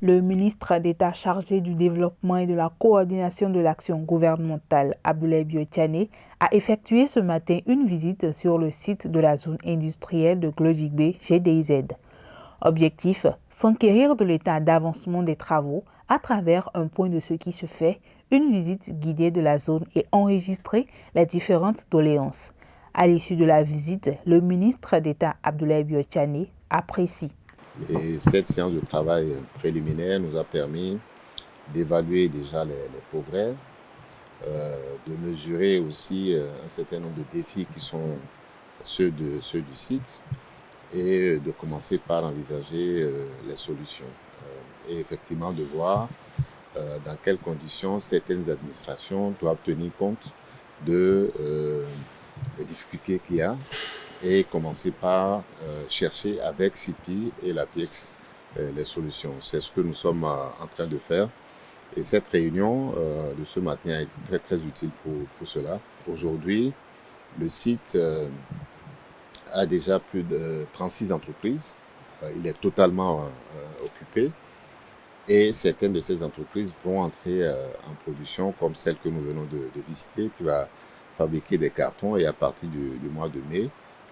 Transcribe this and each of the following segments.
Le ministre d'État chargé du développement et de la coordination de l'action gouvernementale, Abdoulaye Biotane, a effectué ce matin une visite sur le site de la zone industrielle de Glodjigbe, GDIZ. Objectif, s'enquérir de l'état d'avancement des travaux à travers un point de ce qui se fait, une visite guidée de la zone et enregistrer les différentes doléances. À l'issue de la visite, le ministre d'État Abdoulaye Biotane apprécie. Et cette séance de travail préliminaire nous a permis d'évaluer déjà les progrès, de mesurer aussi un certain nombre de défis qui sont ceux du site et de commencer par envisager les solutions. Et effectivement de voir dans quelles conditions certaines administrations doivent tenir compte des difficultés qu'il y a et commencer par chercher avec CIPI et l'APEX les solutions. C'est ce que nous sommes en train de faire. Et cette réunion de ce matin a été très très utile pour cela. Aujourd'hui, le site a déjà plus de 36 entreprises. Il est totalement occupé. Et certaines de ces entreprises vont entrer en production, comme celle que nous venons de visiter, qui va fabriquer des cartons. Et à partir du mois de mai,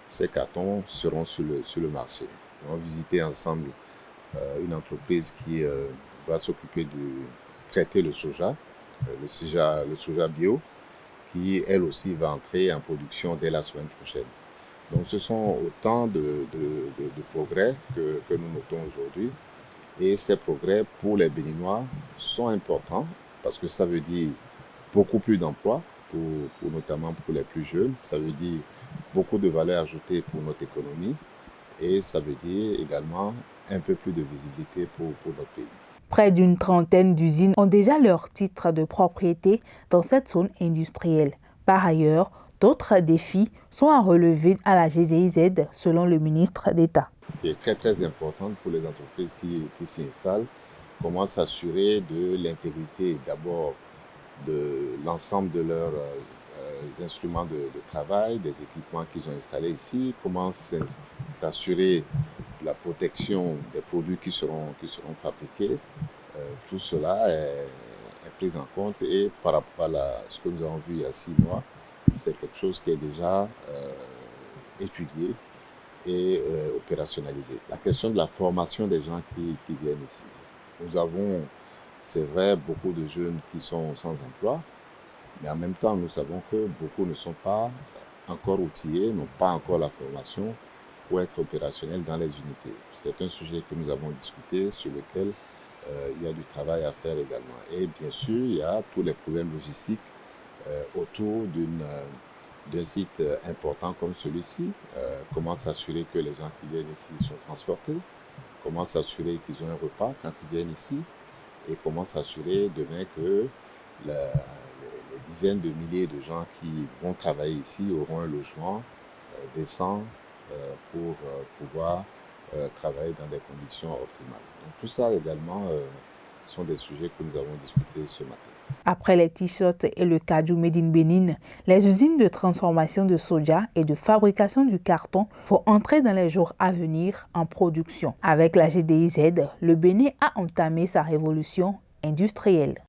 ces cartons seront sur le marché. On va visiter ensemble une entreprise qui va s'occuper de traiter le soja bio, qui elle aussi va entrer en production dès la semaine prochaine. Donc ce sont autant de progrès que nous notons aujourd'hui. Et ces progrès pour les Béninois sont importants parce que ça veut dire beaucoup plus d'emplois, notamment pour les plus jeunes. Ça veut dire beaucoup de valeur ajoutée pour notre économie et ça veut dire également un peu plus de visibilité pour notre pays. Près d'une trentaine d'usines ont déjà leur titre de propriété dans cette zone industrielle. Par ailleurs, d'autres défis sont à relever à la GDIZ selon le ministre d'État. Ce qui est très très important pour les entreprises qui s'y installent, comment s'assurer de l'intégrité d'abord de l'ensemble de leurs instruments de travail, des équipements qu'ils ont installés ici, comment s'assurer la protection des produits qui seront fabriqués. Tout cela est pris en compte et par rapport à ce que nous avons vu il y a 6 mois, c'est quelque chose qui est déjà étudié et opérationnalisé. La question de la formation des gens qui viennent ici. Nous avons, c'est vrai, beaucoup de jeunes qui sont sans emploi, mais en même temps, nous savons que beaucoup ne sont pas encore outillés, n'ont pas encore la formation pour être opérationnels dans les unités. C'est un sujet que nous avons discuté, sur lequel il y a du travail à faire également. Et bien sûr, il y a tous les problèmes logistiques autour d'un site important comme celui-ci. Comment s'assurer que les gens qui viennent ici sont transportés, comment s'assurer qu'ils ont un repas quand ils viennent ici, et comment s'assurer demain que les dizaines de milliers de gens qui vont travailler ici auront un logement décent pour pouvoir travailler dans des conditions optimales. Donc, tout ça également sont des sujets que nous avons discutés ce matin. Après les t-shirts et le Kaju Made in Benin, les usines de transformation de soja et de fabrication du carton vont entrer dans les jours à venir en production. Avec la GDIZ, le Bénin a entamé sa révolution industrielle.